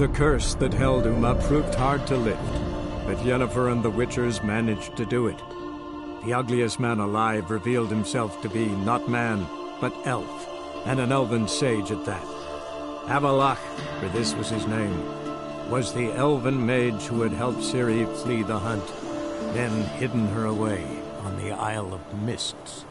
The curse that held Uma proved hard to lift, but Yennefer and the Witchers managed to do it. The ugliest man alive revealed himself to be not man, but elf, and an elven sage at that. Avallac'h, for this was his name, was the elven mage who had helped Ciri flee the hunt, then hidden her away on the Isle of Mists.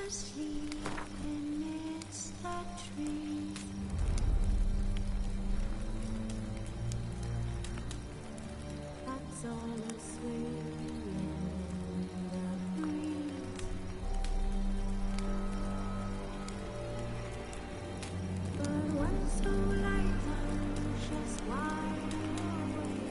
Asleep amidst the trees. That's all swaying in the breeze. But one so light just wide awake.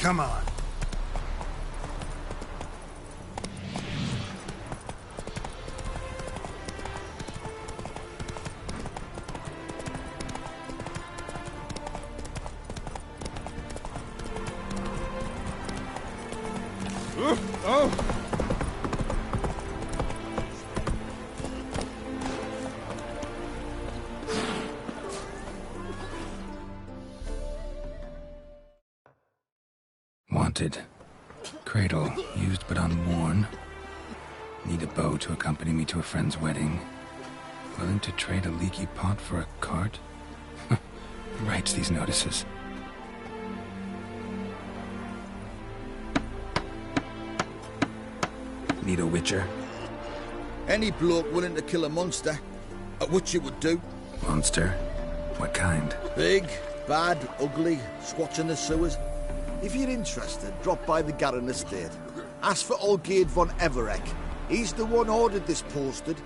Come on. Wanted. Cradle, used but unworn. Need a bow to accompany me to a friend's wedding. Willing to trade a leaky pot for a cart? Writes these notices. Need a witcher? Any bloke willing to kill a monster, a witcher would do. Monster? What kind? Big, bad, ugly, squats in the sewers. If you're interested, drop by the Garren estate. Ask for Olgierd von Everek. He's the one ordered this posted.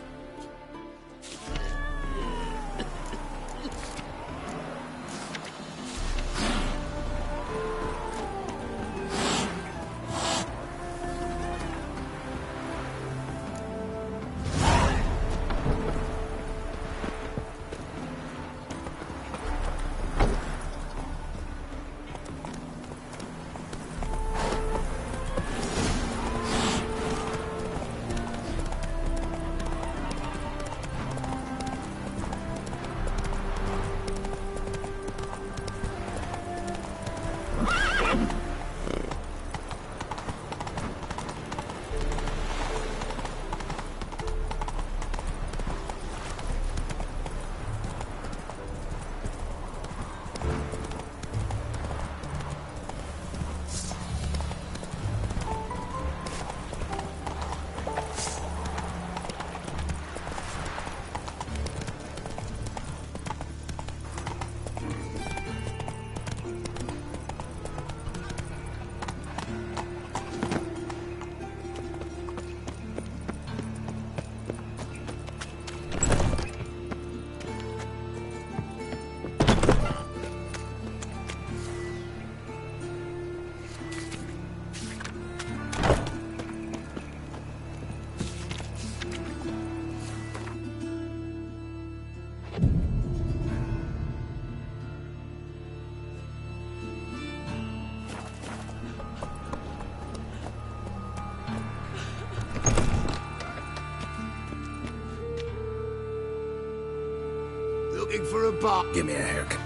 Looking for a bar. Give me a haircut.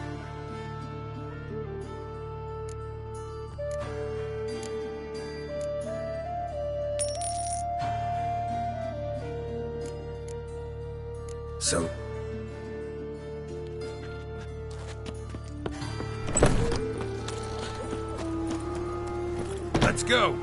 So... Let's go.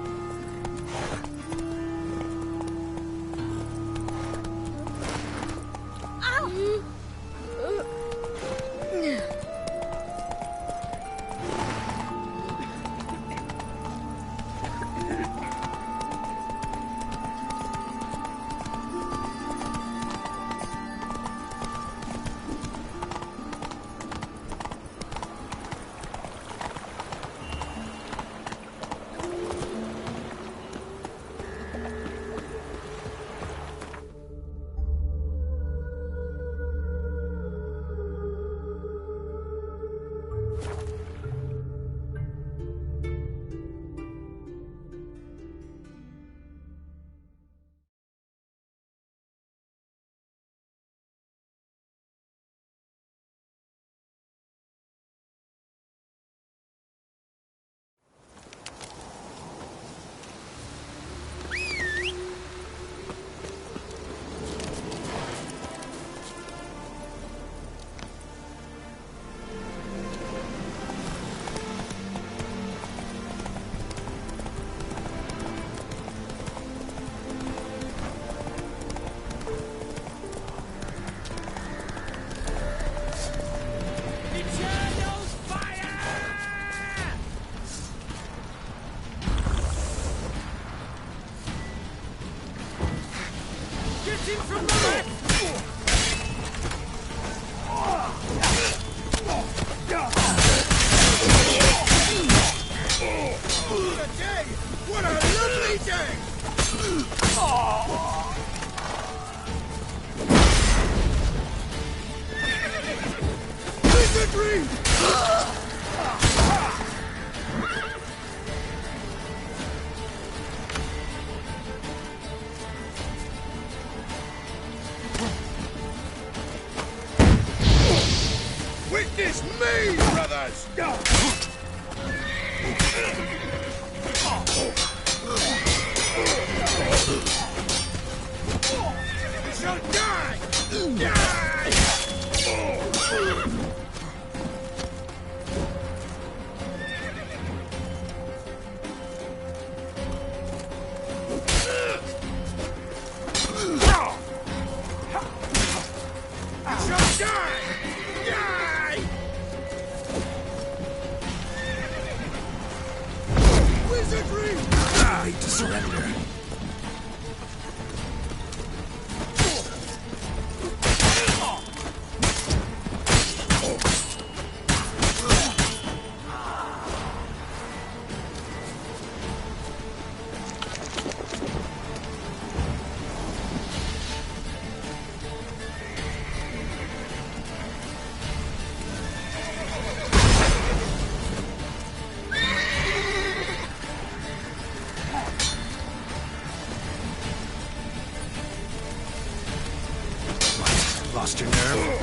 I hate to surrender. Lost your nerve?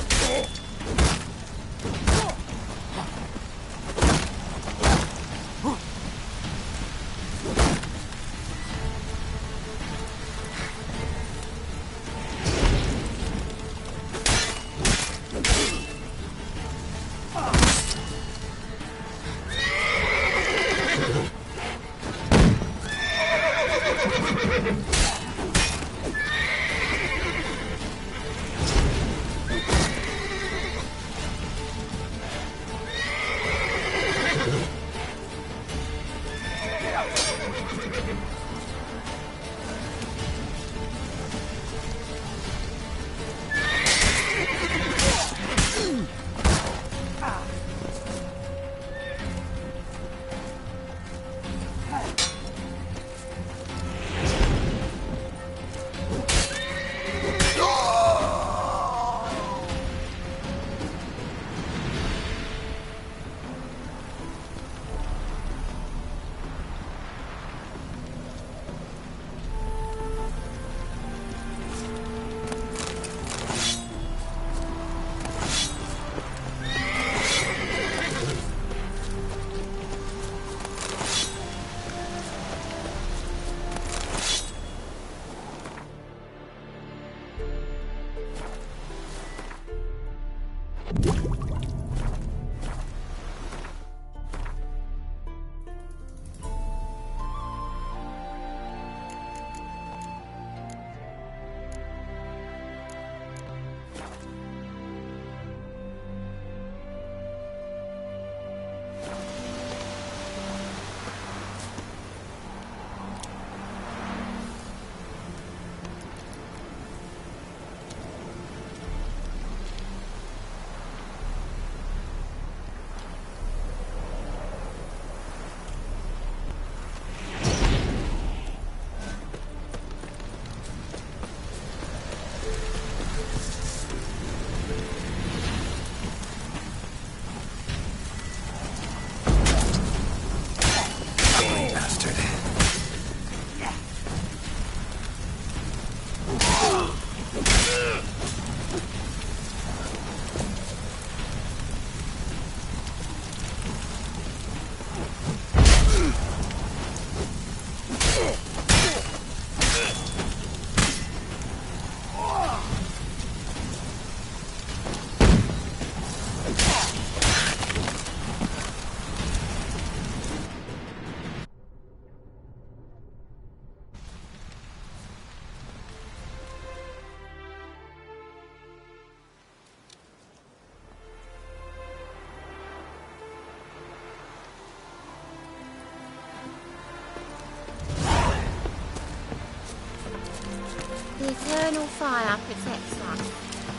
The eternal fire protects us.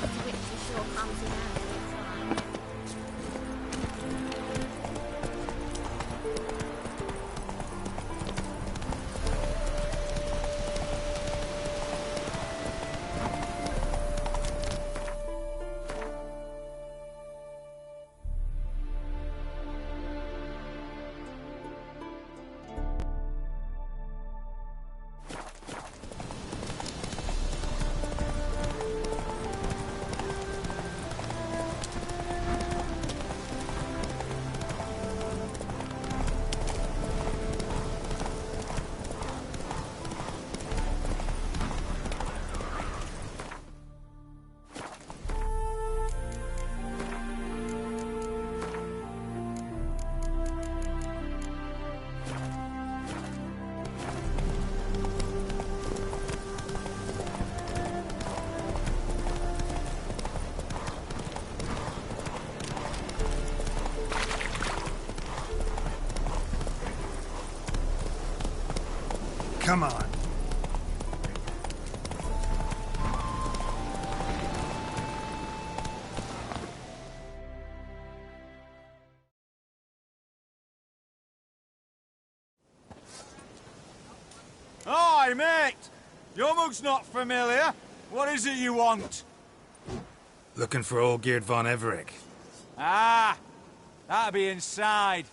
The victory sure comes in handy at times. Come on. Hi, mate! Your mug's not familiar. What is it you want? Looking for Olgierd von Everec. Ah! That'll be inside.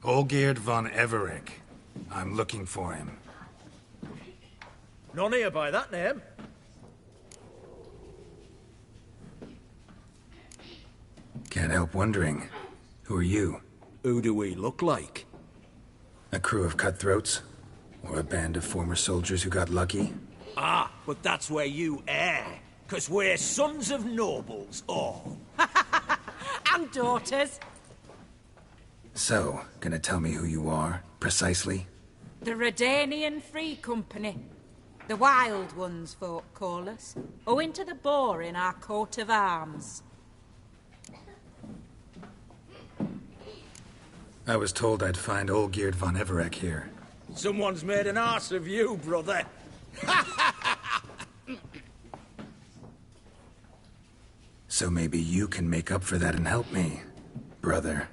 Olgierd von Everec. I'm looking for him. None here by that name. Can't help wondering. Who are you? Who do we look like? A crew of cutthroats? Or a band of former soldiers who got lucky? Ah, but that's where you err. 'Cause we're sons of nobles, all. And daughters. So, gonna tell me who you are, precisely? The Redanian Free Company. The Wild Ones, folk call us. Owing to the boar in our coat of arms. I was told I'd find Olgierd von Everec here. Someone's made an arse of you, brother. So maybe you can make up for that and help me, brother.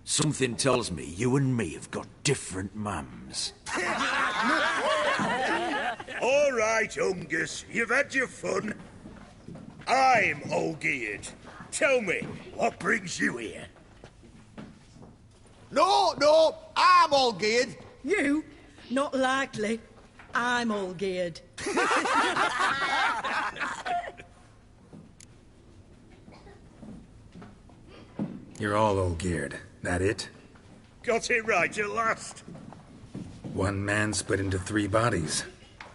Something tells me you and me have got different mums. All right, Ungus, you've had your fun. I'm Olgierd. Tell me, what brings you here? No, I'm Olgierd. You? Not likely. I'm all geared. You're all Olgierd. That it? Got it right at last. One man split into 3 bodies.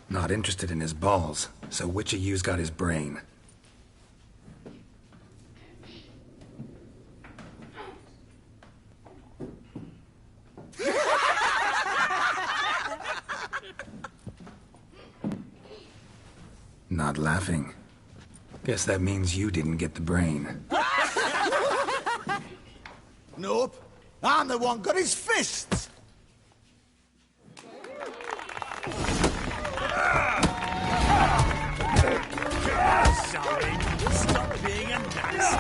Not interested in his balls, so which of you's got his brain? Not laughing. Guess that means you didn't get the brain. Nope. I'm the one got his fists. Sorry, stop being a nuts.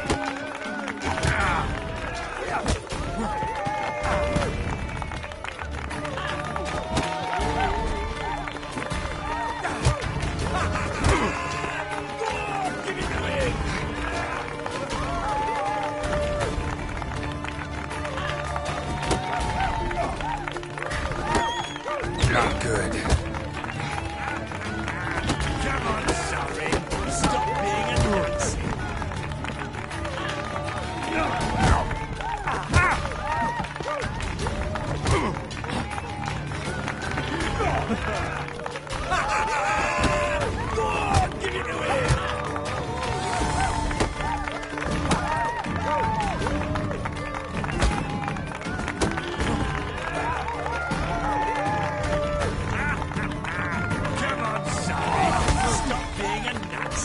Not good. Come on, sorry. Stop being a nuts. Go on, give it away. Come on, sorry. Stop being a nuts.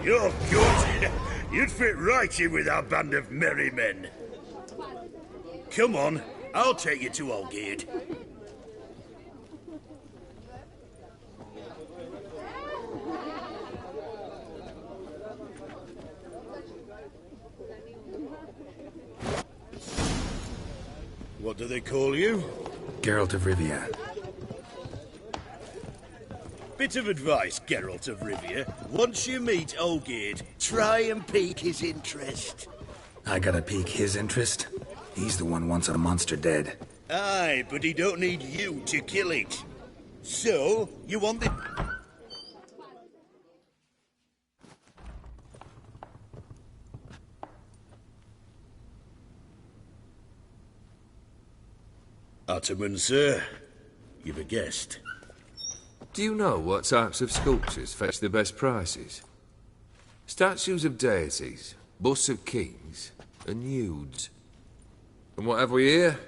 You're good. You'd fit right in with our band of merry men. Come on, I'll take you to Olgierd. What do they call you? Geralt of Rivia. Bit of advice, Geralt of Rivia. Once you meet Olgierd, try and pique his interest. I gotta pique his interest? He's the one wants a monster dead. Aye, but he don't need you to kill it. So, you want the... Ataman, sir. You've a guest. Do you know what types of sculptures fetch the best prices? Statues of deities, busts of kings, and nudes. And what have we here?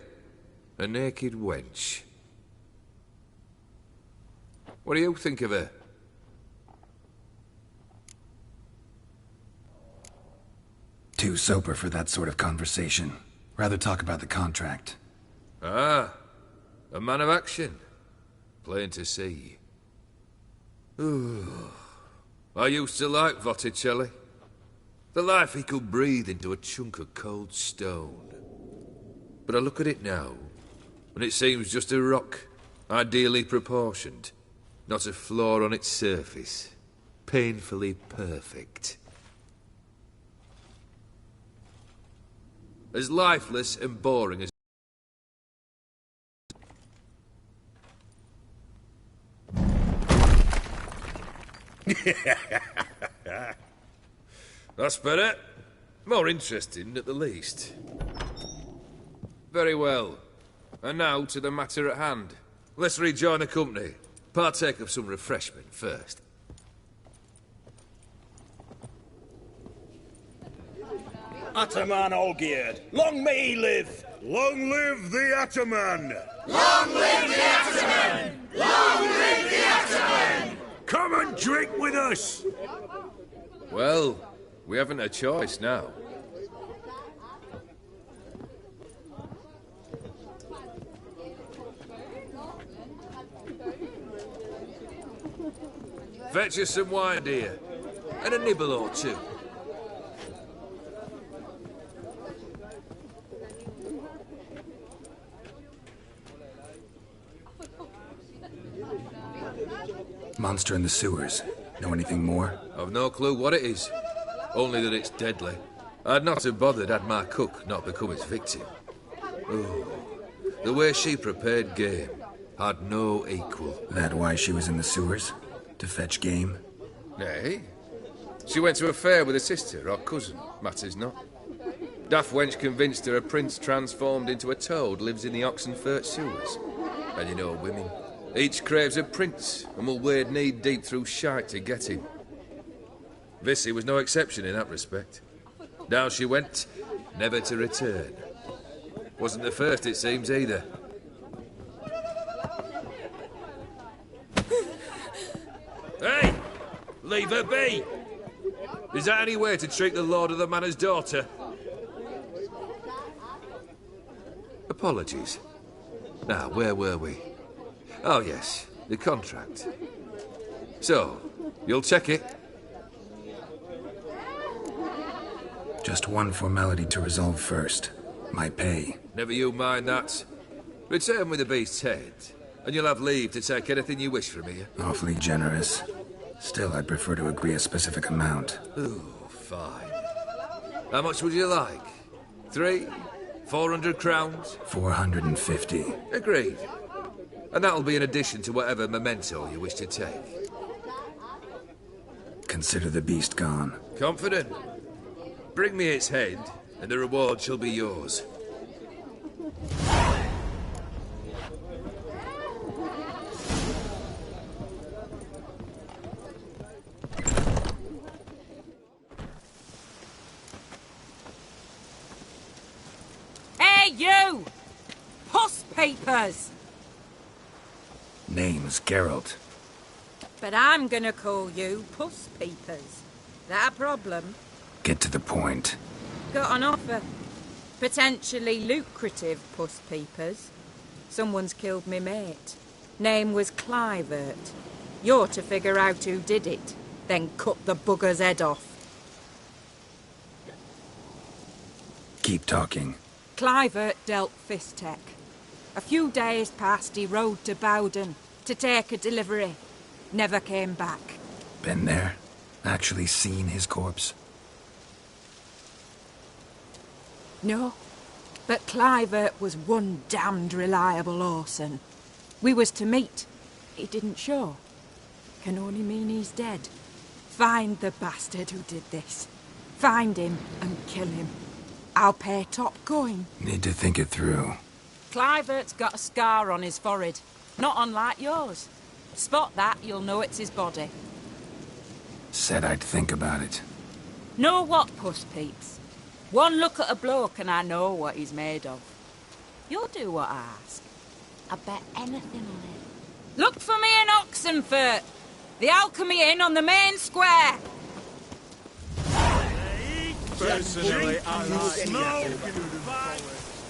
A naked wench. What do you think of her? Too sober for that sort of conversation. Rather talk about the contract. Ah, a man of action. Plain to see. Ooh. I used to like Botticelli. The life he could breathe into a chunk of cold stone. But I look at it now, and it seems just a rock, ideally proportioned. Not a flaw on its surface. Painfully perfect. As lifeless and boring as... That's better. More interesting, at the least. Very well. And now to the matter at hand. Let's rejoin the company. Partake of some refreshment first. Ataman Olgierd, long may he live! Long live the Ataman! Long live the Ataman! Long live the Ataman! Come and drink with us! Well, we haven't a choice now. Fetch us some wine, dear. And a nibble or two. Monster in the sewers. Know anything more? I've no clue what it is. Only that it's deadly. I'd not have bothered had my cook not become its victim. Ooh, the way she prepared game had no equal. That why she was in the sewers? To fetch game? Nay. She went to a fair with a sister or cousin, matters not. Daft wench convinced her a prince transformed into a toad lives in the Oxenfurt sewers. And you know women. Each craves a prince and will wade knee-deep through shite to get him. Vissy was no exception in that respect. Down she went, never to return. Wasn't the first, it seems, either. Hey! Leave her be! Is that any way to treat the lord of the manor's daughter? Apologies. Now, where were we? Oh, yes, the contract. So, you'll check it? Just one formality to resolve first. My pay. Never you mind that. Return with the beast's head, and you'll have leave to take anything you wish from here. Awfully generous. Still, I'd prefer to agree a specific amount. Ooh, fine. How much would you like? 300? 400 crowns? 450. Agreed. And that'll be in addition to whatever memento you wish to take. Consider the beast gone. Confident? Bring me its head, and the reward shall be yours. Hey, you! Puss papers! Name's Geralt. But I'm gonna call you Puss Peepers. That a problem? Get to the point. Got an offer. Potentially lucrative Puss Peepers. Someone's killed me mate. Name was Clivert. You're to figure out who did it, then cut the bugger's head off. Keep talking. Clivert dealt Fistech. A few days past he rode to Bowden to take a delivery. Never came back. Been there? Actually seen his corpse? No, but Clivert was one damned reliable Orson. We was to meet. He didn't show. Can only mean he's dead. Find the bastard who did this. Find him and kill him. I'll pay top coin. Need to think it through. Clivert's got a scar on his forehead, not unlike yours. Spot that, you'll know it's his body. Said I'd think about it. Know what, Puss Peeps? One look at a bloke and I know what he's made of. You'll do what I ask. I bet anything on it. Look for me in Oxenfurt! The Alchemy Inn on the main square! Personally, I like smoke, fight,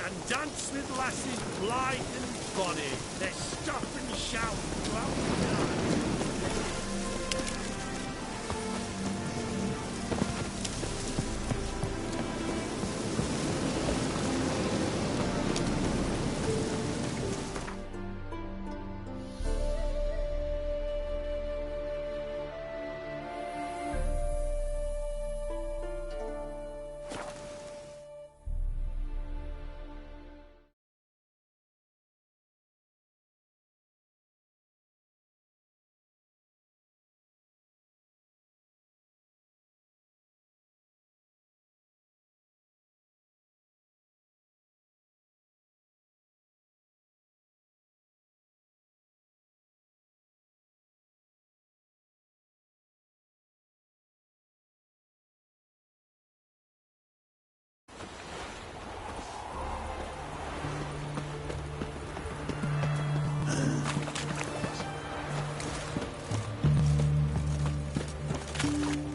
and dance with lasses blithe and bonny. They stop and shout throughout the night.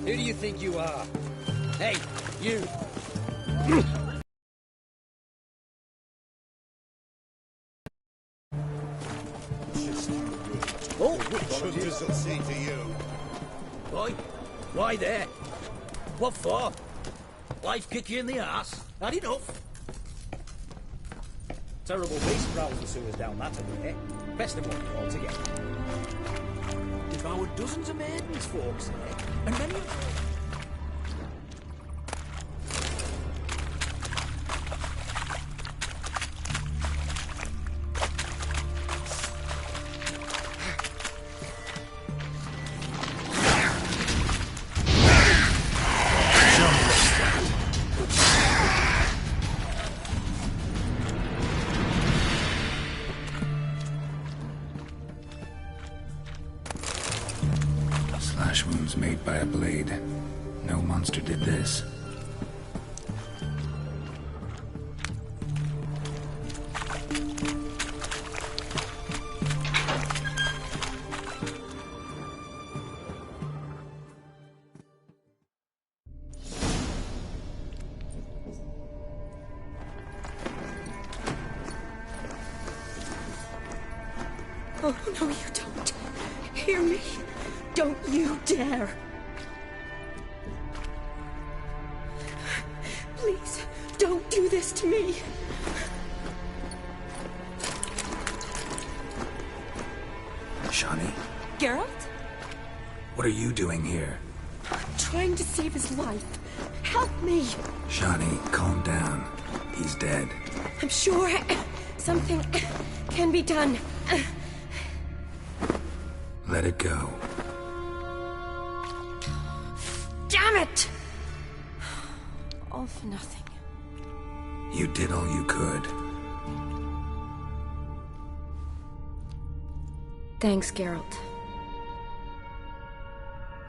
Who do you think you are? Hey, you! Oh, Hunters will see to you. Why? Why there? What for? Life kick you in the arse? Had enough? Terrible beast prowls the sewers down that way. Best of all altogether. Devoured dozens of maidens, folks say, and many of them. Slash wounds made by a blade. No monster did this. Oh, no, you don't. Hear me. Don't you dare. Please, don't do this to me. Shani, Geralt? what are you doing here? Trying to save his life. Help me. Shani, calm down. He's dead. I'm sure something can be done. Let it go. Damn it! All for nothing. You did all you could. Thanks, Geralt.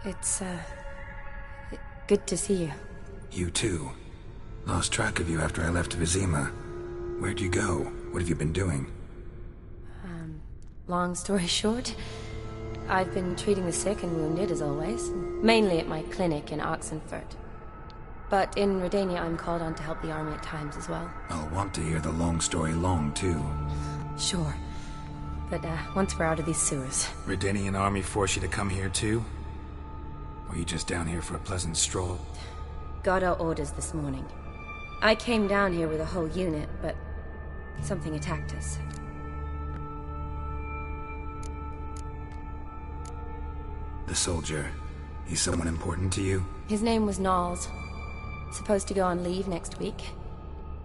It's, good to see you. You too. Lost track of you after I left Vizima. Where'd you go? What have you been doing? Long story short, I've been treating the sick and wounded, as always. Mainly at my clinic in Oxenfurt. But in Redania, I'm called on to help the army at times as well. I'll want to hear the long story long, too. Sure. But, once we're out of these sewers... Redanian army force you to come here, too? Or you just down here for a pleasant stroll? Got our orders this morning. I came down here with a whole unit, but... something attacked us. The soldier. He's someone important to you? His name was Knowles. Supposed to go on leave next week.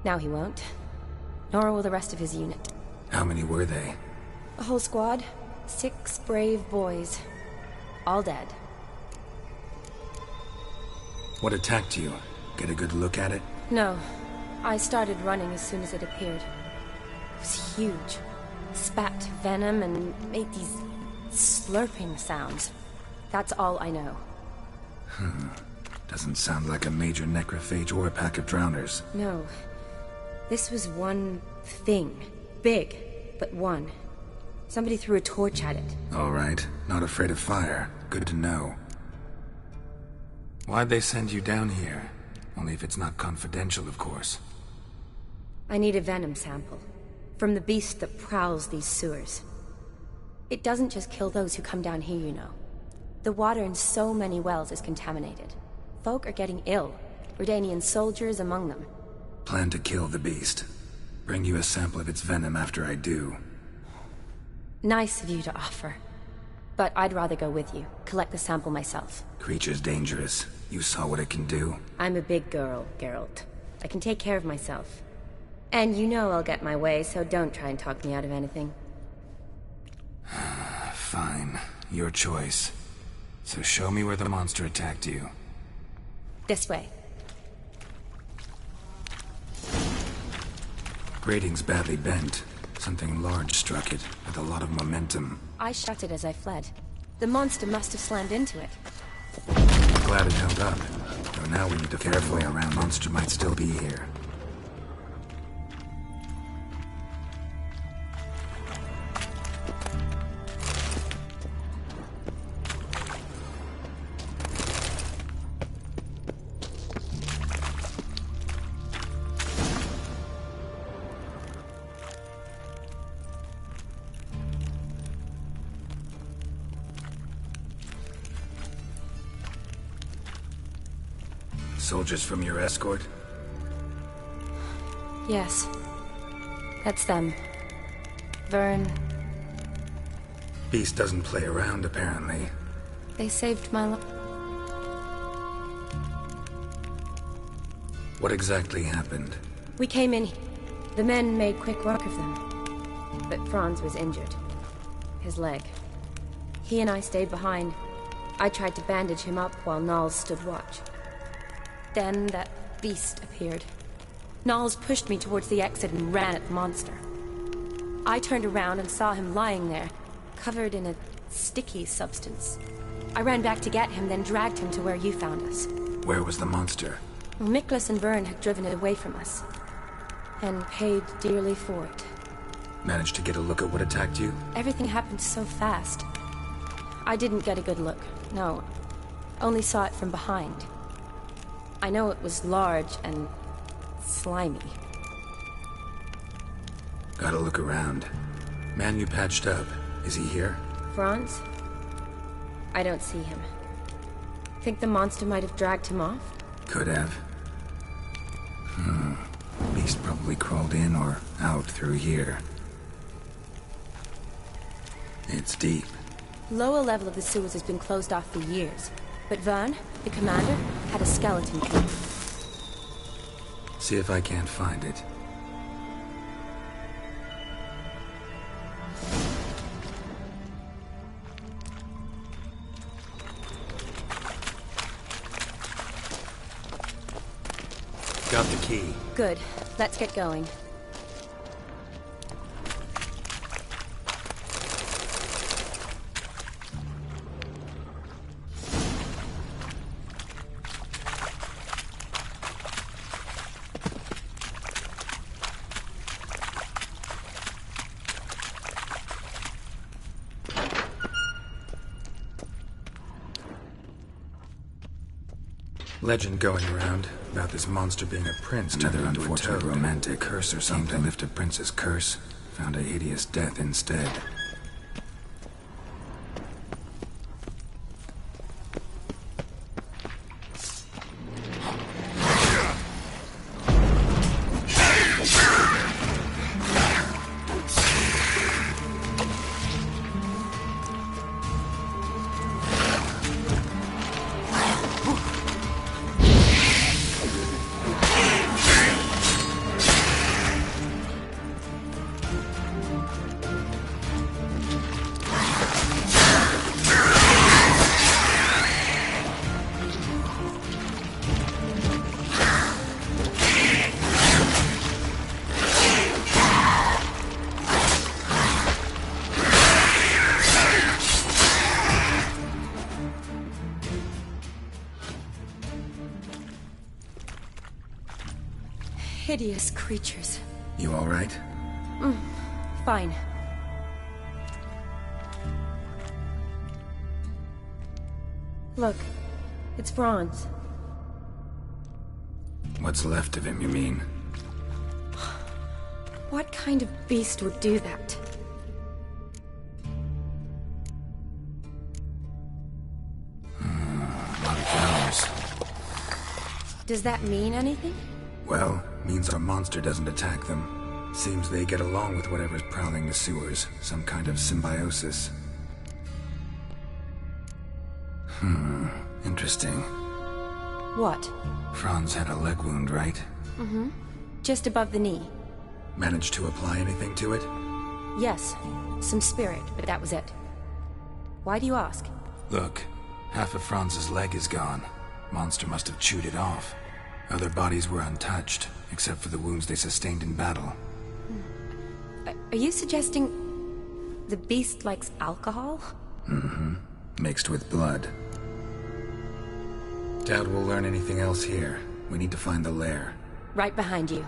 Now he won't. Nor will the rest of his unit. How many were they? A whole squad. 6 brave boys. All dead. What attacked you? Get a good look at it? No. I started running as soon as it appeared. was huge. Spat venom and made these slurping sounds. That's all I know. Doesn't sound like a major necrophage or a pack of drowners. No. This was one thing. Big, but one. Somebody threw a torch at it. All right. Not afraid of fire. Good to know. Why'd they send you down here? Only if it's not confidential, of course. I need a venom sample. From the beast that prowls these sewers. It doesn't just kill those who come down here, you know. The water in so many wells is contaminated. Folk are getting ill. Redanian soldiers among them. Plan to kill the beast. Bring you a sample of its venom after I do. Nice of you to offer. But I'd rather go with you. Collect the sample myself. Creature's dangerous. You saw what it can do. I'm a big girl, Geralt. I can take care of myself. And you know I'll get my way, so don't try and talk me out of anything. Fine. Your choice. So show me where the monster attacked you. This way. Grating's badly bent. Something large struck it, with a lot of momentum. I shut it as I fled. The monster must have slammed into it. Glad it held up. Though now we need to carefully around. Monster might still be here. Soldiers from your escort? Yes. That's them. Vern. Beast doesn't play around, apparently. They saved my life. What exactly happened? We came in. The men made quick work of them. But Franz was injured. His leg. He and I stayed behind. I tried to bandage him up while Nals stood watch. Then that beast appeared. Nals pushed me towards the exit and ran at the monster. I turned around and saw him lying there, covered in a sticky substance. I ran back to get him, then dragged him to where you found us. Where was the monster? Well, Miklas and Vern had driven it away from us. And paid dearly for it. Managed to get a look at what attacked you? Everything happened so fast. I didn't get a good look, no. Only saw it from behind. I know it was large and slimy. Gotta look around. Man you patched up, is he here? Franz? I don't see him. Think the monster might have dragged him off? Could have. Beast probably crawled in or out through here. It's deep. Lower level of the sewers has been closed off for years. But Vern, the commander, had a skeleton key. See if I can't find it. Got the key. Good. Let's get going. Legend going around about this monster being a prince. Another unfortunate romantic curse or something. Came to lift a prince's curse, found a hideous death instead. hideous creatures. You all right? Fine. Look, it's Franz. What's left of him, you mean? What kind of beast would do that? A lot of drowners. Does that mean anything? Well, means our monster doesn't attack them. Seems they get along with whatever's prowling the sewers. Some kind of symbiosis. Interesting. What? Franz had a leg wound, right? Mm-hmm. Just above the knee. Managed to apply anything to it? Yes. Some spirit, but that was it. Why do you ask? Look, half of Franz's leg is gone. Monster must have chewed it off. Other bodies were untouched, except for the wounds they sustained in battle. Are you suggesting the beast likes alcohol? Mm-hmm. Mixed with blood. Doubt we'll learn anything else here. We need to find the lair. Right behind you.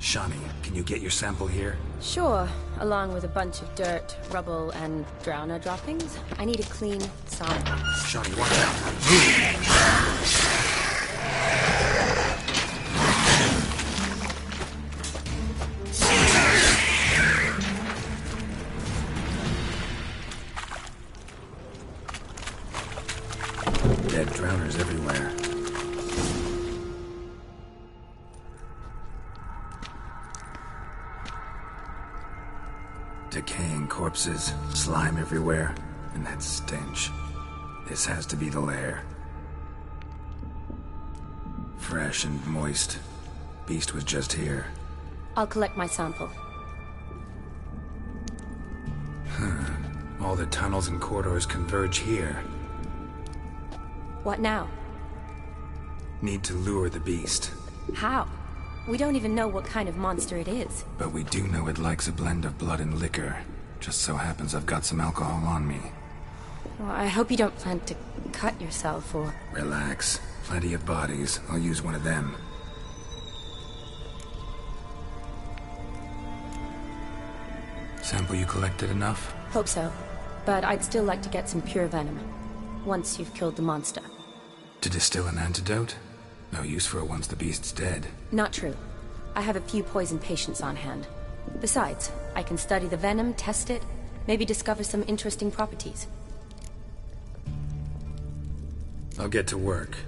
Shani, can you get your sample here? Sure, along with a bunch of dirt, rubble, and drowner droppings. I need a clean sample. Shani, watch out! Dead drowners everywhere. Decaying corpses, slime everywhere, and that stench. This has to be the lair. Fresh and moist. Beast was just here. I'll collect my sample. All the tunnels and corridors converge here. What now? Need to lure the beast. How? We don't even know what kind of monster it is. But we do know it likes a blend of blood and liquor. Just so happens I've got some alcohol on me. Well, I hope you don't plan to cut yourself or... Relax. Plenty of bodies. I'll use one of them. Sample you collected enough? Hope so. But I'd still like to get some pure venom. Once you've killed the monster. To distill an antidote? No use for it once the beast's dead. Not true. I have a few poison patients on hand. Besides, I can study the venom, test it, maybe discover some interesting properties. I'll get to work.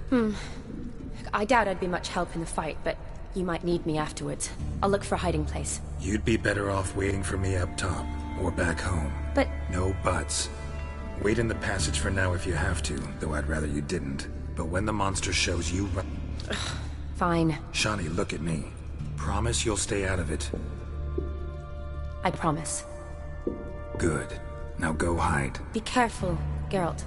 I doubt I'd be much help in the fight, but you might need me afterwards. I'll look for a hiding place. You'd be better off waiting for me up top, or back home. But... No buts. Wait in the passage for now if you have to, though I'd rather you didn't. But when the monster shows you... Fine. Shani, look at me. Promise you'll stay out of it. I promise. Good. Now go hide. Be careful, Geralt.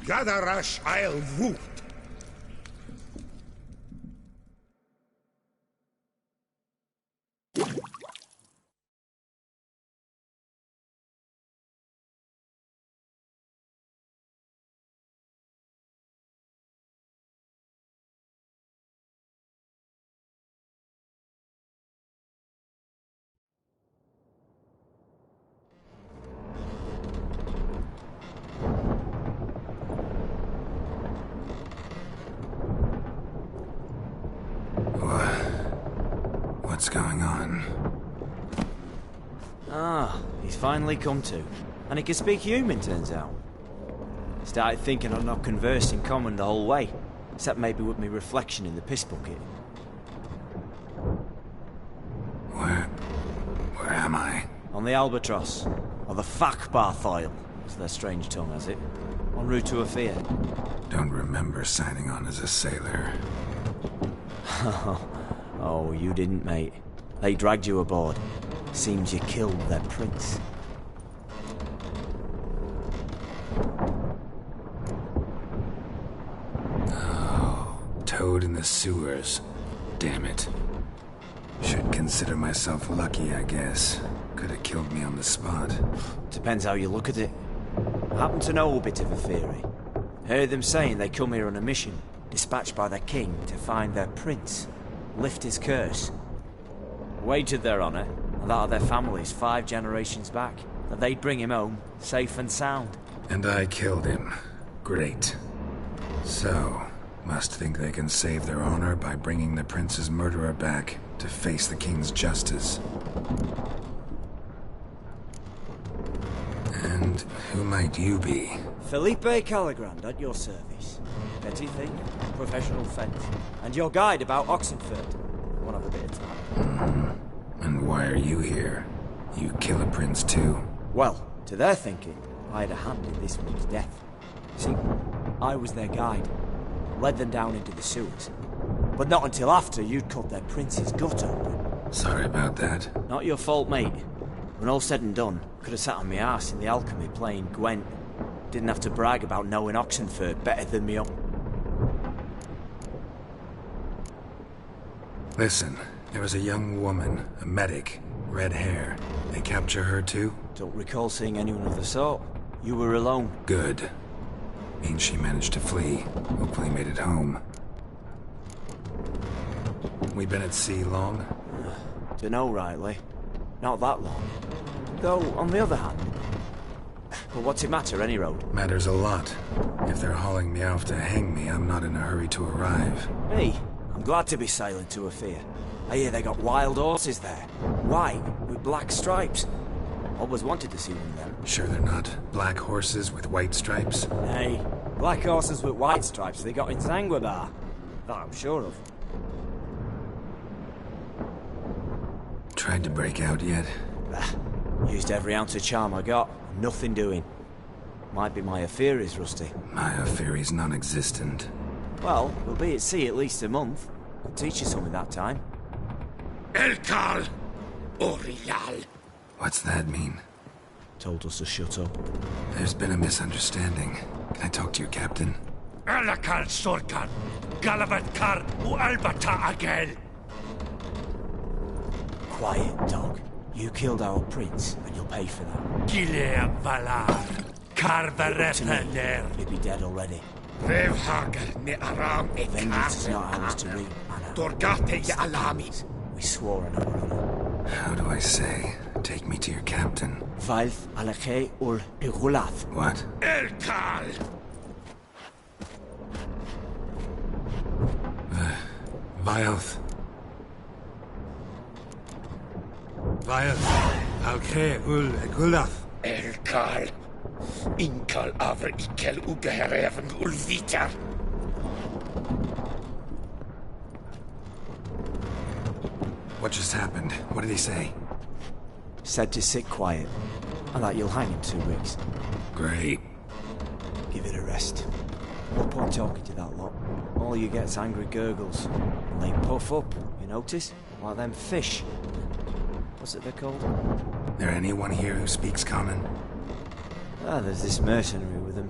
Gadarash I'll woot. What's going on? Ah, he's finally come to. And he can speak human, turns out. Started thinking I'd not conversed in common the whole way, except maybe with me reflection in the piss bucket. Where am I? On the Albatross, or the Fakbarth Isle, as their strange tongue has it. En route to Ophir. Don't remember signing on as a sailor. Oh, you didn't, mate. They dragged you aboard. Seems you killed their prince. Oh, toad in the sewers. Damn it. Should consider myself lucky, I guess. Could have killed me on the spot. Depends how you look at it. I happen to know a bit of a theory. Heard them saying they come here on a mission, dispatched by their king to find their prince. Lift his curse. Wagered their honour, and that of their families 5 generations back, that they'd bring him home, safe and sound. And I killed him. Great. So, must think they can save their honor by bringing the prince's murderer back to face the king's justice. And who might you be? Felipe Caligrand at your service. Petty thing, professional fence, and your guide about Oxenford. Wanna have a bit of time? And why are you here? You kill a prince too? Well, to their thinking, I had a hand in this one's death. See, I was their guide, led them down into the sewers. But not until after you'd cut their prince's gut open. Sorry about that. Not your fault, mate. When all said and done, could have sat on my arse in the alchemy playing Gwent. Didn't have to brag about knowing Oxenford better than me own. Listen, there was a young woman, a medic, red hair. They capture her too? Don't recall seeing anyone of the sort. You were alone. Good. Means she managed to flee. Hopefully made it home. We been at sea long? Dunno rightly. Not that long. Though, on the other hand... Well, what's it matter, any road? Matters a lot. If they're hauling me off to hang me, I'm not in a hurry to arrive. Me? I'm glad to be sailing to Ophir. I hear they got wild horses there. White, with black stripes. Always wanted to see one of them. Sure they're not black horses with white stripes? Hey, black horses with white stripes they got in Zanguebar. That I'm sure of. Tried to break out yet? Used every ounce of charm I got. Nothing doing. Might be my Ophir is rusty. My Ophir is non-existent. Well, we'll be at sea at least a month. I'll teach you something that time. Elkal! Orial! What's that mean? Told us to shut up. There's been a misunderstanding. Can I talk to your captain? Alakal Sorkan! Galavat Kar Albata Agel! Quiet, dog. You killed our prince, and you'll pay for that. Gileam Valar! Karvarepener! You'd be dead already. Revhagar ne Aram e Vengeance is not ours to reap, Anna. Dorgate ya Alami! We swore on our honor. How do I say? Take me to your captain. Valth Alakhe ul Igulath. What? Elkal! Vilth. Vilth. Alkhe ul Igulath. Elkal! Inkal Avr Ikel Ugehereven Ulvita! What just happened? What did he say? Said to sit quiet, and that you'll hang in 2 weeks. Great. Give it a rest. No point talking to that lot. All you get's angry gurgles. And they puff up, you notice? Like them fish. What's it they're called? There anyone here who speaks common? Ah, there's this mercenary with them.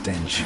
stench.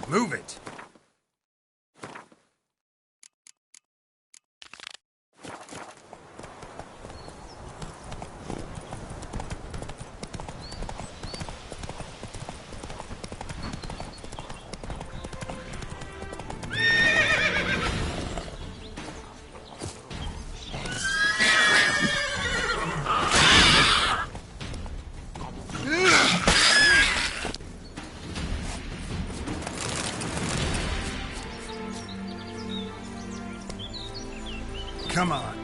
Move it! Come on.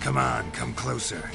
Come on, come closer.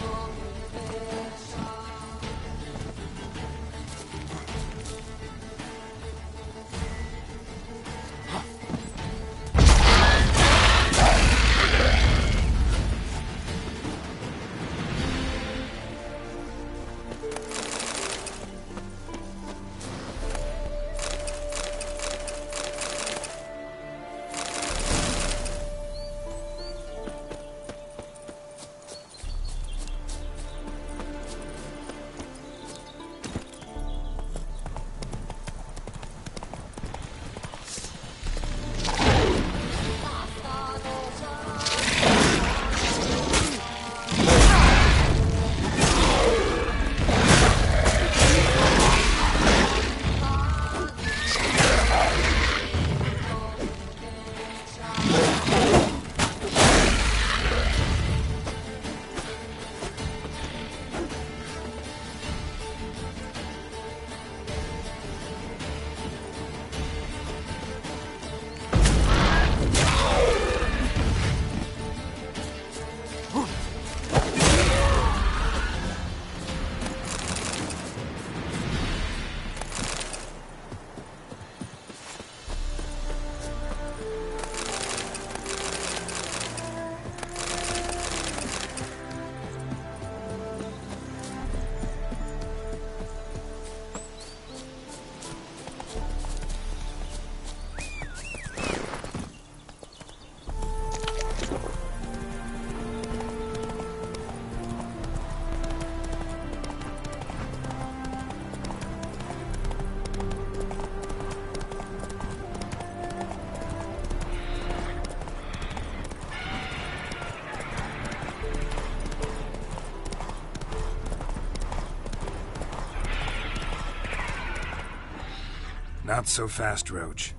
Not so fast, Roach.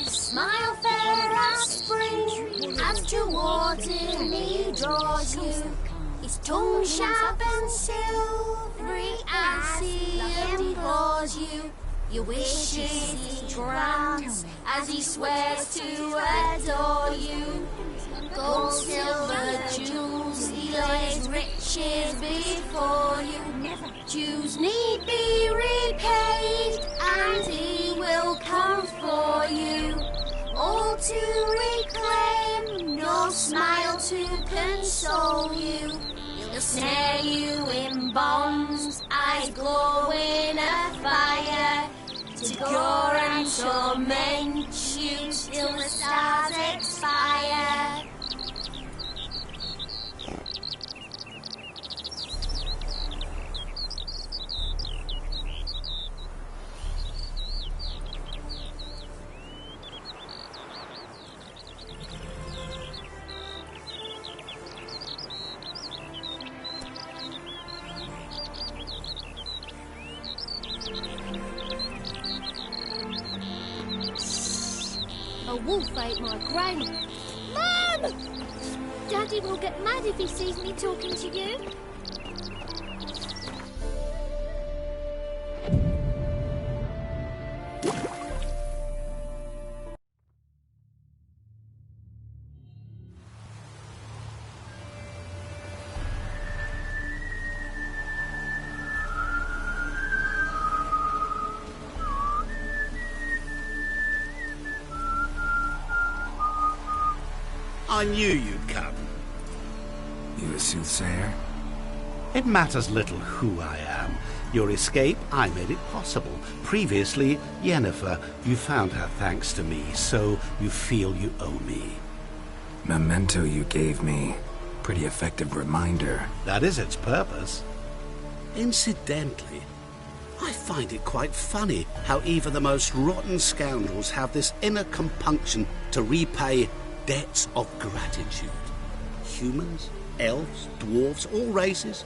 Smile fair as spring, as towards me draws you. His tongue sharp and silvery as he implores you. Your wishes he grants as he swears to adore you. Gold, silver, jewels, he lays riches before you. Dues need be repaid, and he will come for you. All to reclaim, no smile to console you. He'll snare you in bonds, eyes glowing a fire, to gore and torment you till the stars expire. A wolf ate my granny. Mum! Daddy will get mad if he sees me talking to you. I knew you'd come. You a soothsayer? It matters little who I am. Your escape, I made it possible. Previously, Yennefer, you found her thanks to me, so you feel you owe me. Memento you gave me. Pretty effective reminder. That is its purpose. Incidentally, I find it quite funny how even the most rotten scoundrels have this inner compunction to repay debts of gratitude. Humans, elves, dwarves, all races.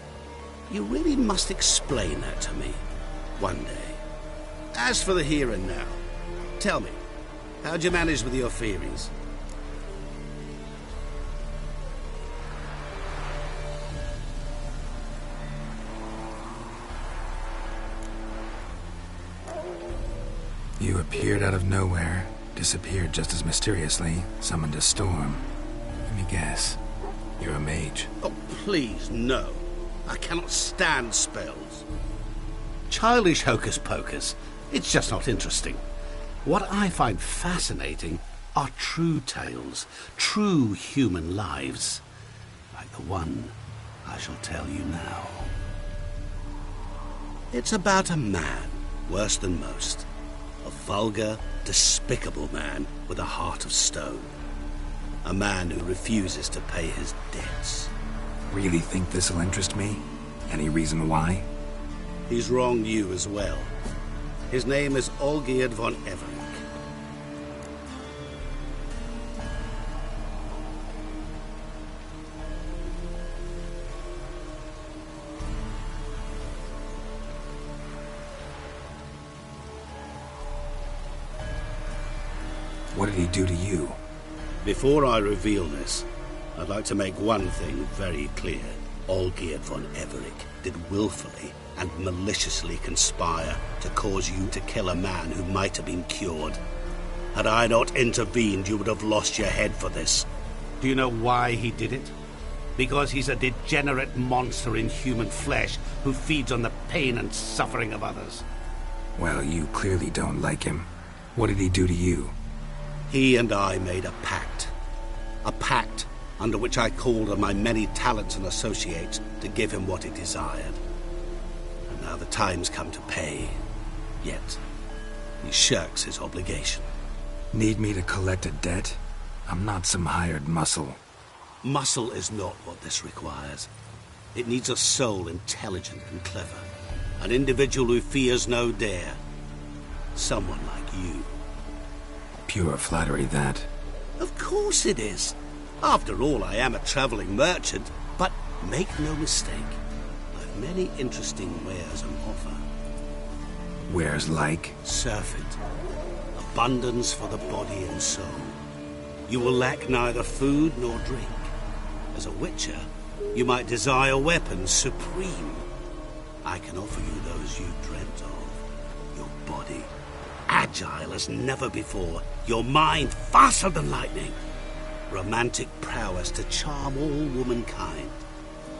You really must explain that to me one day. As for the here and now, tell me, how'd you manage with your theories? You appeared out of nowhere, disappeared just as mysteriously, summoned a storm. Let me guess. You're a mage. Oh, please, no. I cannot stand spells. Childish hocus-pocus. It's just not interesting. What I find fascinating are true tales, true human lives, like the one I shall tell you now. It's about a man, worse than most. A vulgar, despicable man with a heart of stone. A man who refuses to pay his debts. Really think this'll interest me? Any reason why? He's wronged you as well. His name is Olgierd von Everick. What did he do to you? Before I reveal this, I'd like to make one thing very clear. Olgierd von Everick did willfully and maliciously conspire to cause you to kill a man who might have been cured. Had I not intervened, you would have lost your head for this. Do you know why he did it? Because he's a degenerate monster in human flesh who feeds on the pain and suffering of others. Well, you clearly don't like him. What did he do to you? He and I made a pact. A pact under which I called on my many talents and associates to give him what he desired. And now the time's come to pay. Yet, he shirks his obligation. Need me to collect a debt? I'm not some hired muscle. Muscle is not what this requires. It needs a soul intelligent and clever. An individual who fears no dare. Someone like you. Pure flattery, that. Of course it is. After all, I am a traveling merchant. But make no mistake, I've many interesting wares on offer. Wares like? Surfeit. Abundance for the body and soul. You will lack neither food nor drink. As a witcher, you might desire weapons supreme. I can offer you those you dreamt of. Your body, agile as never before. Your mind, faster than lightning. Romantic prowess to charm all womankind.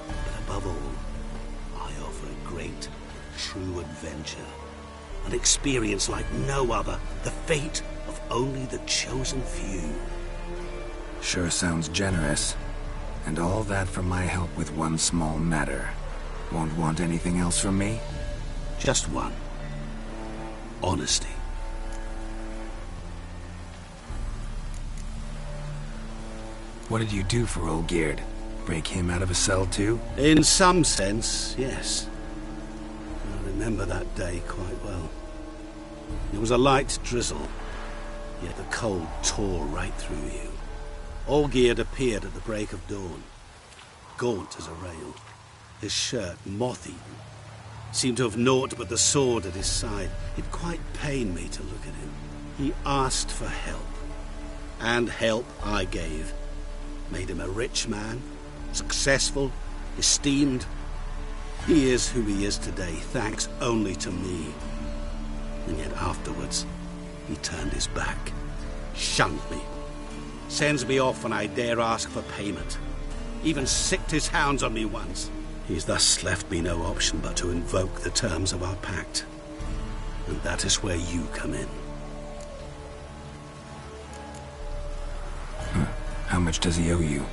But above all, I offer a great, true adventure. An experience like no other. The fate of only the chosen few. Sure sounds generous. And all that for my help with one small matter. Won't want anything else from me? Just one. Honesty. What did you do for Olgierd? Break him out of a cell too? In some sense, yes. I remember that day quite well. It was a light drizzle, yet the cold tore right through you. Olgierd appeared at the break of dawn, gaunt as a rail, his shirt moth-eaten. Seemed to have naught but the sword at his side. It quite pained me to look at him. He asked for help, and help I gave. Made him a rich man, successful, esteemed. He is who he is today, thanks only to me. And yet afterwards, he turned his back, shunned me, sends me off when I dare ask for payment. Even sicked his hounds on me once. He's thus left me no option but to invoke the terms of our pact. And that is where you come in. How much does he owe you?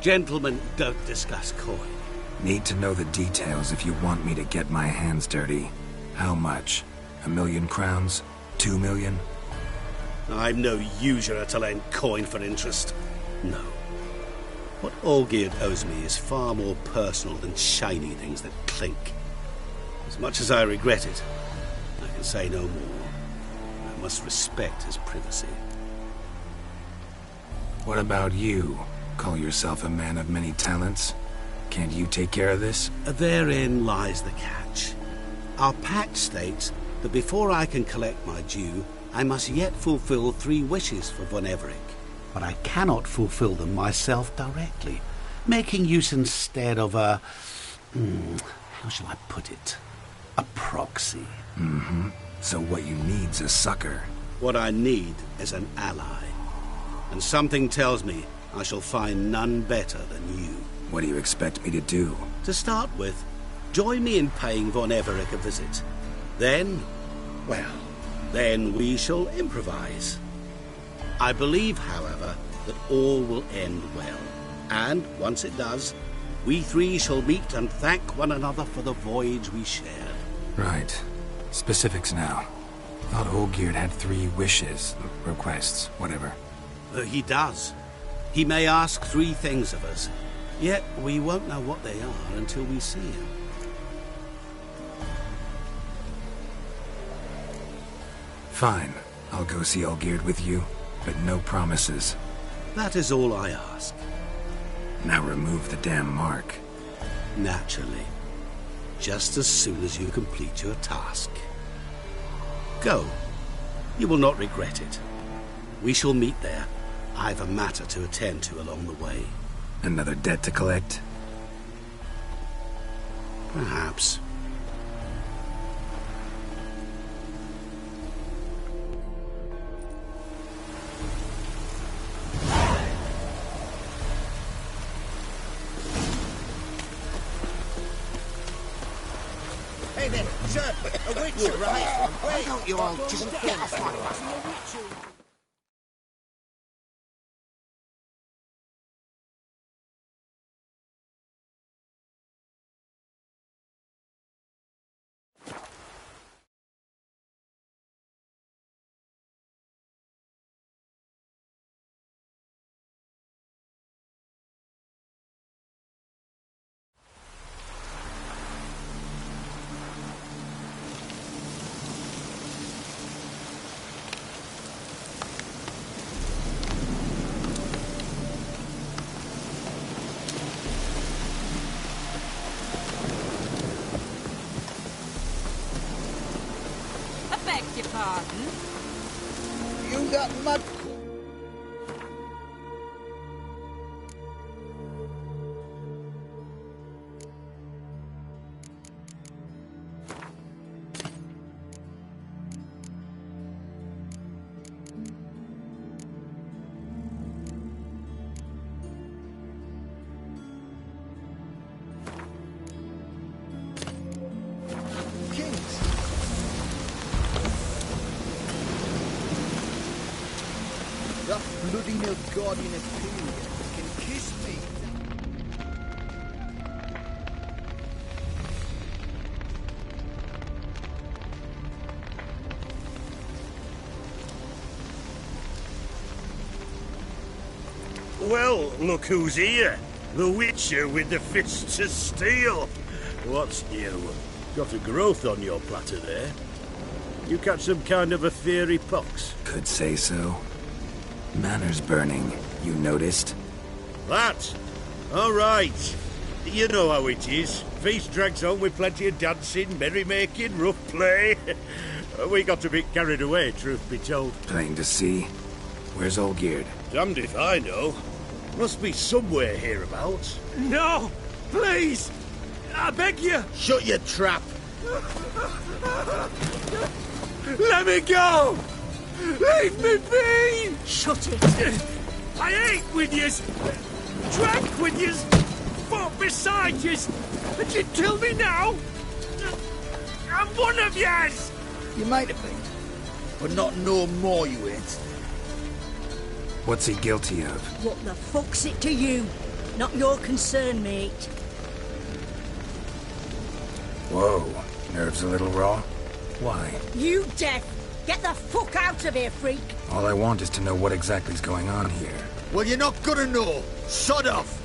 Gentlemen don't discuss coin. Need to know the details if you want me to get my hands dirty. How much? 1,000,000 crowns? 2 million? I'm no usurer to lend coin for interest. No. What Olgierd owes me is far more personal than shiny things that clink. As much as I regret it, I can say no more. I must respect his privacy. What about you? Call yourself a man of many talents? Can't you take care of this? Therein lies the catch. Our pact states that before I can collect my due, I must yet fulfill 3 wishes for von Everick. But I cannot fulfill them myself directly, making use instead of how shall I put it? A proxy. Mm-hmm. So what you need's a sucker. What I need is an ally. And something tells me I shall find none better than you. What do you expect me to do? To start with, join me in paying Von Everec a visit. Then, well, then we shall improvise. I believe, however, that all will end well. And, once it does, we three shall meet and thank one another for the voyage we shared. Right. Specifics now. Thought Olgierd had 3 wishes, requests, whatever. He does. He may ask 3 things of us, yet we won't know what they are until we see him. Fine. I'll go see Olgierd with you, but no promises. That is all I ask. Now remove the damn mark. Naturally. Just as soon as you complete your task. Go. You will not regret it. We shall meet there. I've a matter to attend to along the way. Another debt to collect? Perhaps. Hey there, sir, a witcher, right? Why don't you all just get off my back? Your pardon? You got mud. That bloody Nilfgaardian Imperial can kiss me. Well, look who's here. The Witcher with the fists of steel. What's new? Got a growth on your platter there. You catch some kind of a fiery pox? Could say so. Manor's burning, you noticed? That? All right. You know how it is. Feast drags on with plenty of dancing, merrymaking, rough play. We got a bit carried away, truth be told. Plain to see. Where's Olgierd? Damned if I know. Must be somewhere hereabouts. No! Please! I beg you! Shut your trap! Let me go! Leave me be! Shut it! I ate with yous! Drank with yous! Fought beside yous! And you kill me now? I'm one of yous! You might have been, but not no more you ain't. What's he guilty of? What the fuck's it to you? Not your concern, mate. Whoa, nerves a little raw? Why? You deaf! Get the fuck out of here, freak! All I want is to know what exactly's going on here. Well, you're not gonna know. Sod off!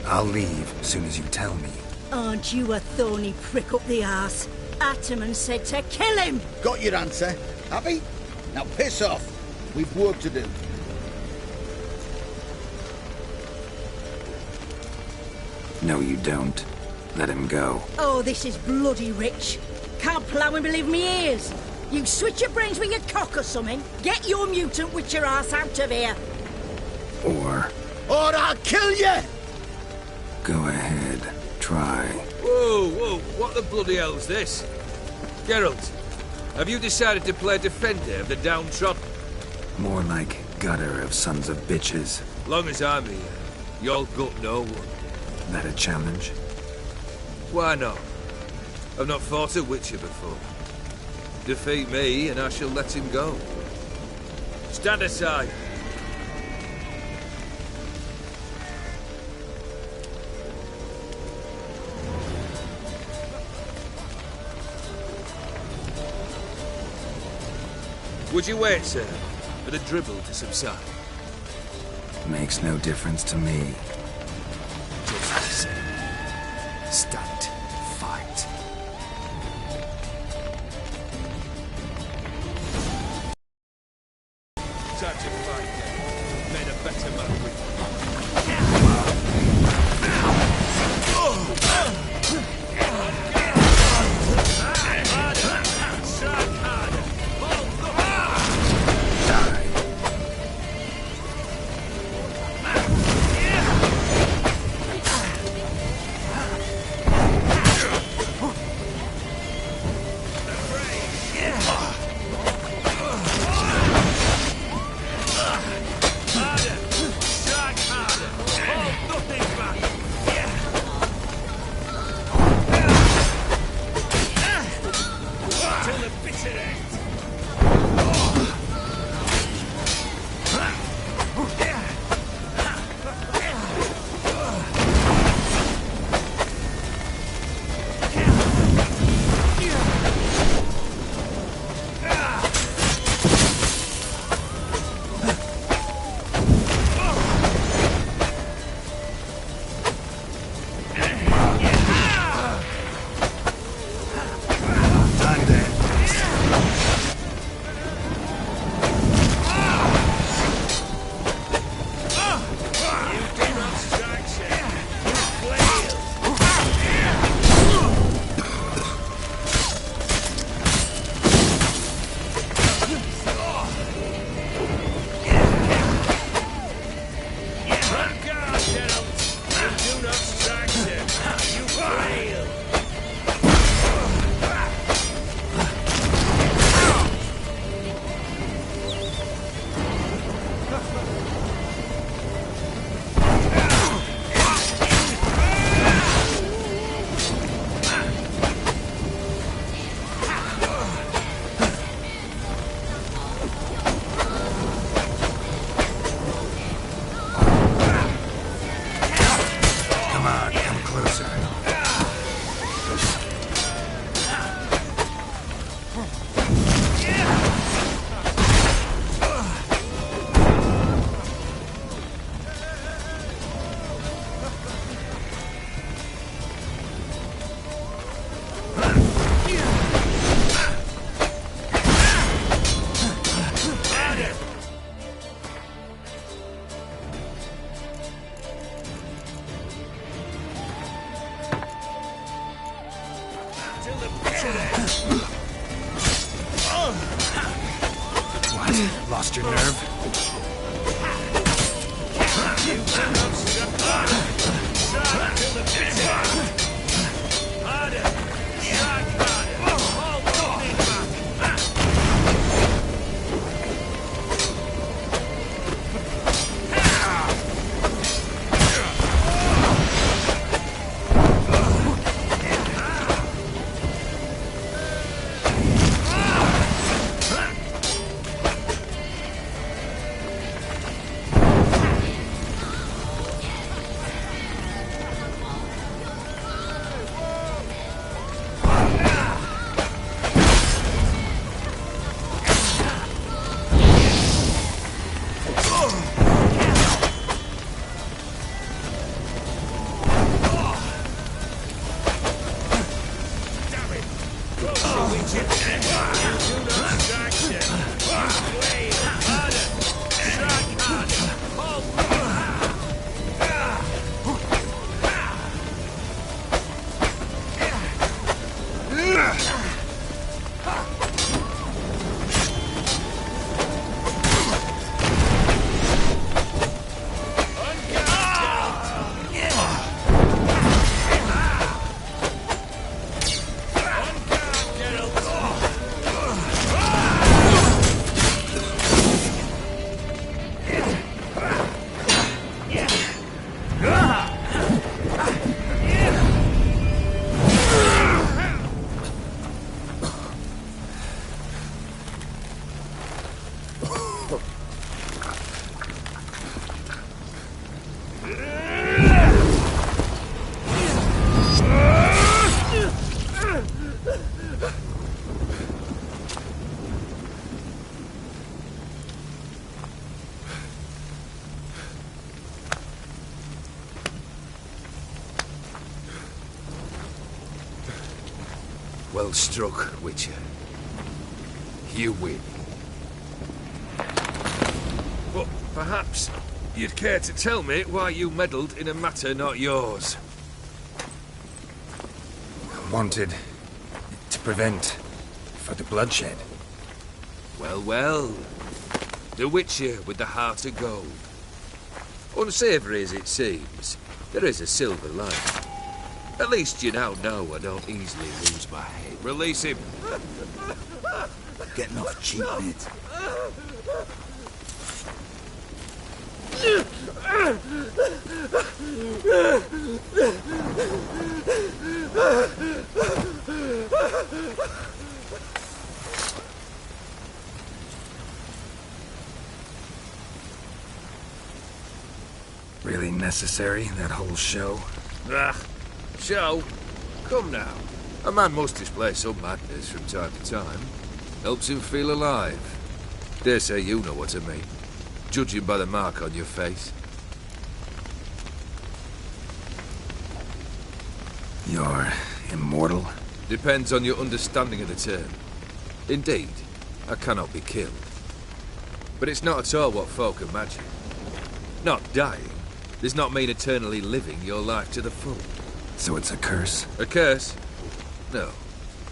I'll leave as soon as you tell me. Aren't you a thorny prick up the arse? Ataman said to kill him! Got your answer. Happy? Now piss off. We've work to do. No, you don't. Let him go. Oh, this is bloody rich. Can't plough and believe me ears. You switch your brains with your cock or something. Get your mutant witcher ass out of here. Or I'll kill you! go ahead. Try. Whoa, whoa, what the bloody hell's this? Geralt, Have you decided to play defender of the downtrodden? More like gutter of sons of bitches. Long as I'm here, you'll gut no one. That a challenge? Why not? I've not fought a Witcher before. Defeat me, and I shall let him go. Stand aside. Would you wait, sir, for the dribble to subside? Makes no difference to me. Just stand, fight. Time to fight, then. Made a better man with What? Lost your nerve? Well struck, Witcher. You win. But perhaps you'd care to tell me why you meddled in a matter not yours. Wanted to prevent further bloodshed. Well, well. The Witcher with the heart of gold. Unsavoury as it seems, there is a silver lining. At least you now know I don't easily lose my head. Release him. Getting off cheap, mate. Really necessary, that whole show? Ah, show? Come now. A man must display some madness from time to time. Helps him feel alive. Dare say you know what I mean. Judging by the mark on your face. You're immortal? Depends on your understanding of the term. Indeed, I cannot be killed. But it's not at all what folk imagine. Not dying does not mean eternally living your life to the full. So it's a curse? A curse? No,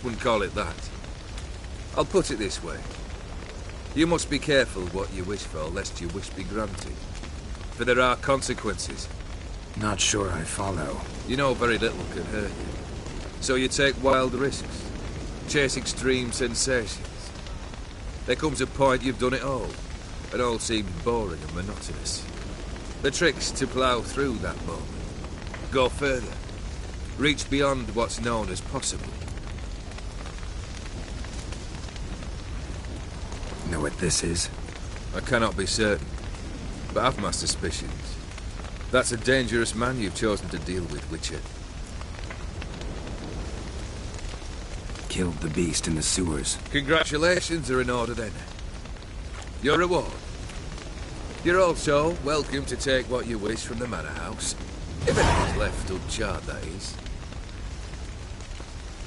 wouldn't call it that. I'll put it this way. You must be careful what you wish for, lest your wish be granted. For there are consequences. Not sure I follow. You know very little can hurt you. So you take wild risks. Chase extreme sensations. There comes a point you've done it all. And all seems boring and monotonous. The trick's to plough through that moment. Go further. Reach beyond what's known as possible. Know what this is? I cannot be certain, but I've my suspicions. That's a dangerous man you've chosen to deal with, Witcher. Killed the beast in the sewers. Congratulations are in order then. Your reward. You're also welcome to take what you wish from the manor house. If anything's left uncharred, that is.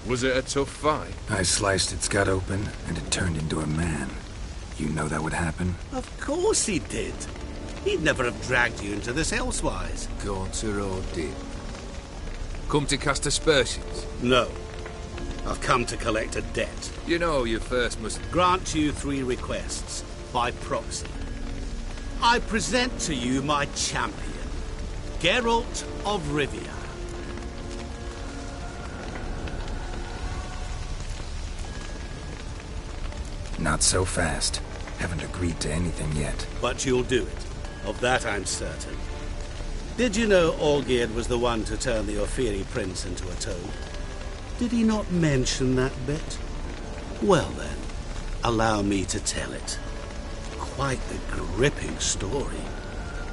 Was it a tough fight? I sliced its gut open, and it turned into a man. You know that would happen? Of course he did. He'd never have dragged you into this elsewise. Gaunter or did? Come to cast aspersions? No. I've come to collect a debt. You know you first must... Grant you 3 requests, by proxy. I present to you my champion, Geralt of Rivia. Not so fast. Haven't agreed to anything yet. But you'll do it. Of that I'm certain. Did you know Olgierd was the one to turn the Ofiri prince into a toad? Did he not mention that bit? Well then, allow me to tell it. Quite the gripping story.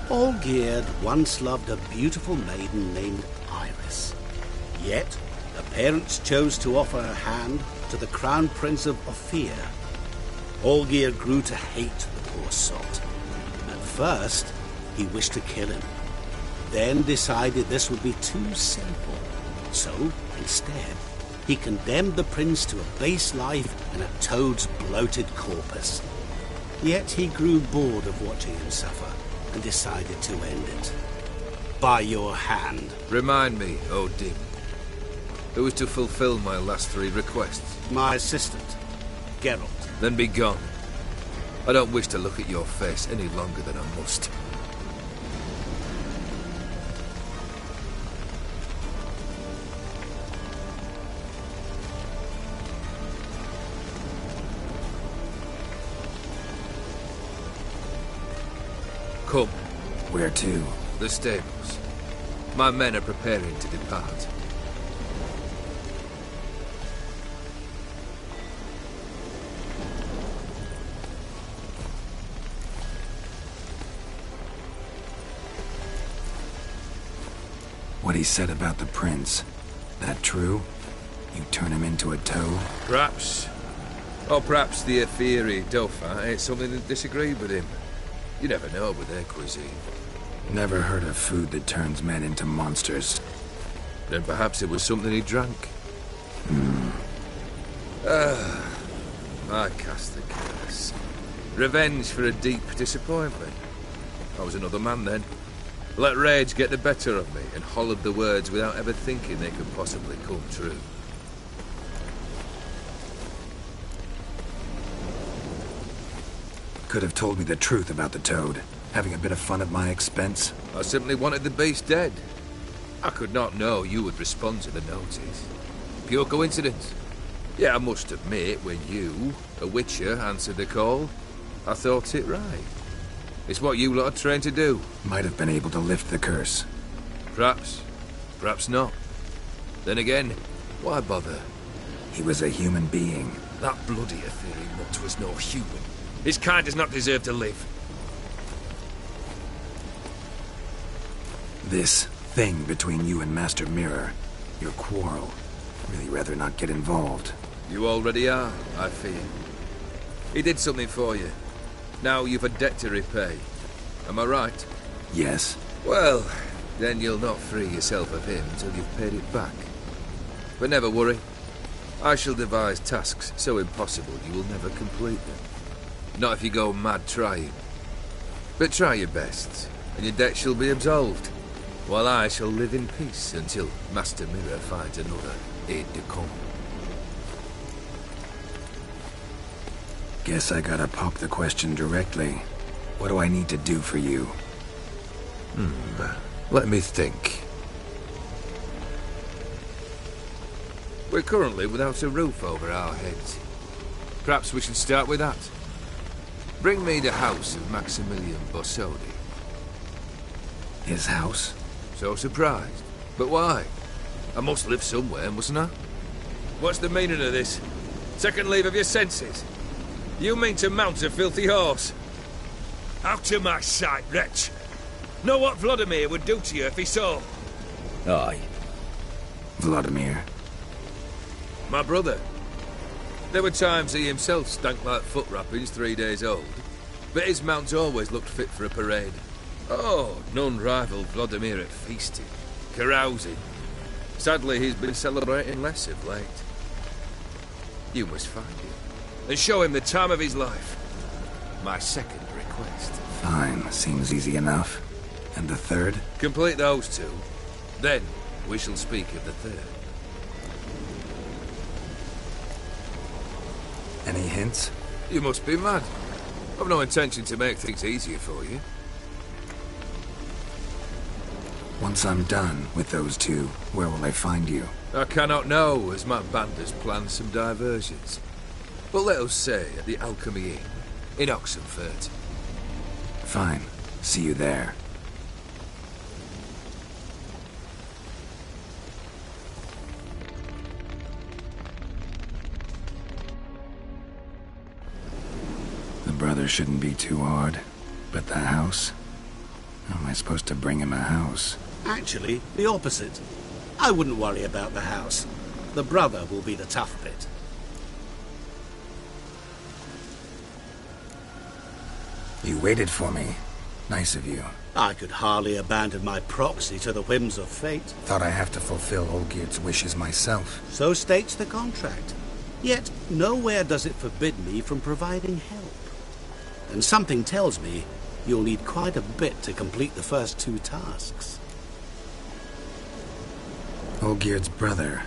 Olgierd once loved a beautiful maiden named Iris. Yet, her parents chose to offer her hand to the Crown Prince of Ophir. Olgierd grew to hate the poor sot. At first, he wished to kill him. Then decided this would be too simple. So, instead, he condemned the prince to a base life in a toad's bloated corpus. Yet he grew bored of watching him suffer and decided to end it. By your hand. Remind me, Odin. Who is to fulfill my last 3 requests? My assistant, Geralt. Then be gone. I don't wish to look at your face any longer than I must. Come. Where to? The stables. My men are preparing to depart. What he said about the prince, that true? You turn him into a toad? Perhaps. Or perhaps the Ofiri Dauphin ate something that disagreed with him. You never know with their cuisine. Never heard of food that turns men into monsters. Then perhaps it was something he drank. I cast the curse. Revenge for a deep disappointment. I was another man then. Let rage get the better of me and hollered the words without ever thinking they could possibly come true. Could have told me the truth about the toad, having a bit of fun at my expense. I simply wanted the beast dead. I could not know you would respond to the notice. Pure coincidence. Yeah, I must admit, when you, a witcher, answered the call, I thought it right. It's what you lot are trained to do. Might have been able to lift the curse. Perhaps. Perhaps not. Then again, why bother? He was a human being. That bloody ethereal mutt was no human. His kind does not deserve to live. This thing between you and Master Mirror, your quarrel, really rather not get involved. You already are, I fear. He did something for you. Now you've a debt to repay. Am I right? Yes. Well, then you'll not free yourself of him until you've paid it back. But never worry. I shall devise tasks so impossible you will never complete them. Not if you go mad trying. But try your best, and your debt shall be absolved, while I shall live in peace until Master Mirror finds another aide-de-camp. Guess I gotta pop the question directly. What do I need to do for you? Let me think. We're currently without a roof over our heads. Perhaps we should start with that. Bring me the house of Maximilian Borsodi. His house? So surprised. But why? I must live somewhere, mustn't I? What's the meaning of this? Second leave of your senses? You mean to mount a filthy horse? Out of my sight, wretch! Know what Vladimir would do to you if he saw? Aye. Vladimir? My brother. There were times he himself stank like foot wrappings 3 days old, but his mount always looked fit for a parade. Oh, none rivaled Vladimir at feasting, carousing. Sadly, he's been celebrating less of late. You must find him, and show him the time of his life. My second request. Fine, seems easy enough. And the third? Complete those two. Then, we shall speak of the third. Any hints? You must be mad. I've no intention to make things easier for you. Once I'm done with those two, where will I find you? I cannot know, as my band has planned some diversions. But let us say at the Alchemy Inn, in Oxenfurt. Fine. See you there. The brother shouldn't be too hard. But the house? How am I supposed to bring him a house? Actually, the opposite. I wouldn't worry about the house. The brother will be the tough bit. You waited for me. Nice of you. I could hardly abandon my proxy to the whims of fate. Thought I have to fulfill Olgierd's wishes myself. So states the contract. Yet, nowhere does it forbid me from providing help. And something tells me you'll need quite a bit to complete the first two tasks. Olgierd's brother.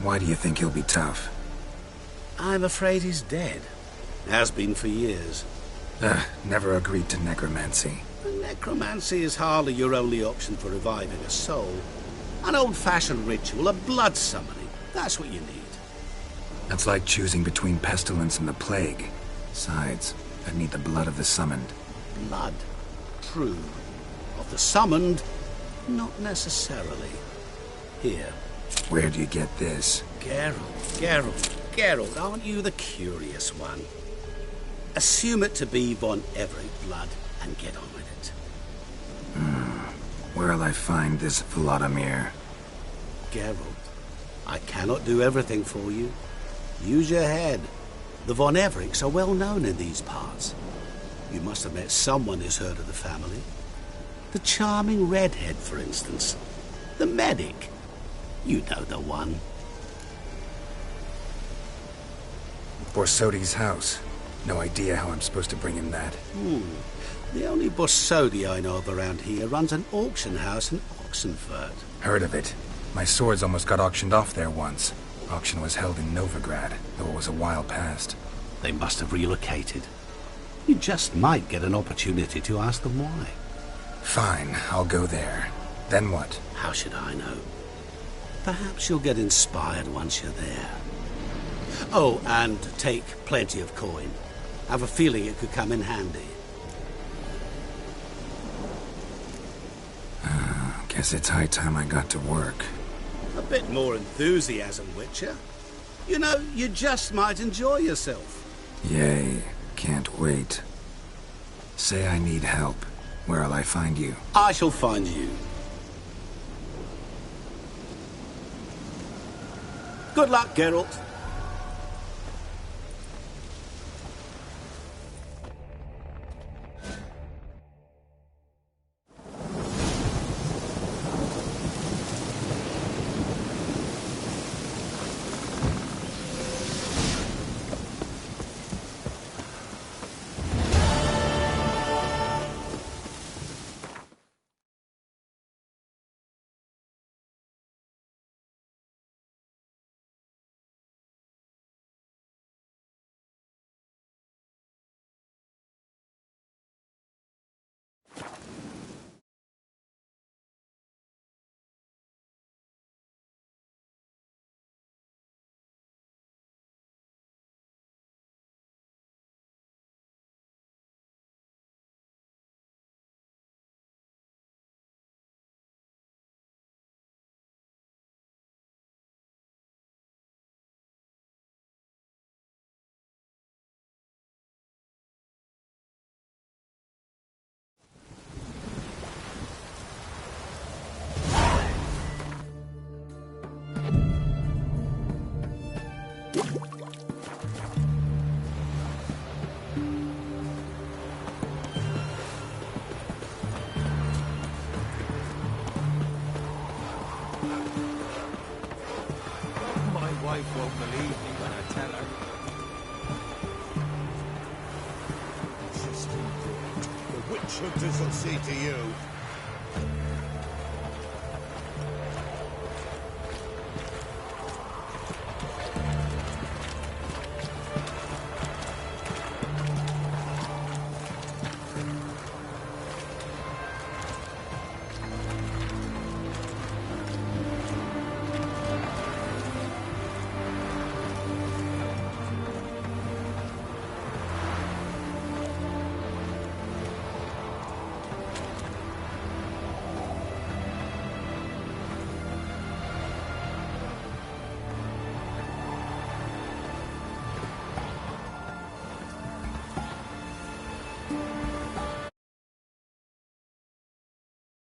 Why do you think he'll be tough? I'm afraid he's dead. Has been for years. Never agreed to necromancy. Necromancy is hardly your only option for reviving a soul. An old-fashioned ritual, a blood summoning. That's what you need. That's like choosing between pestilence and the plague. Besides, I'd need the blood of the summoned. Blood. True. Of the summoned, not necessarily. Here. Where do you get this? Geralt, aren't you the curious one? Assume it to be von Everett blood and get on with it. Where'll I find this Vladimir? Geralt, I cannot do everything for you. Use your head. The von Evericks are well known in these parts. You must have met someone who's heard of the family. The charming redhead, for instance. The medic. You know the one. Borsodi's house. No idea how I'm supposed to bring him that. The only Borsodi I know of around here runs an auction house in Oxenfurt. Heard of it. My swords almost got auctioned off there once. Auction was held in Novigrad, though it was a while past. They must have relocated. You just might get an opportunity to ask them why. Fine, I'll go there. Then what? How should I know? Perhaps you'll get inspired once you're there. Oh, and take plenty of coin. I have a feeling it could come in handy. Guess it's high time I got to work. A bit more enthusiasm, Witcher. You know, you just might enjoy yourself. Yay, can't wait. Say I need help. Where'll I find you? I shall find you. Good luck, Geralt. wife won't believe me when I tell her. The witch hunters will see to you.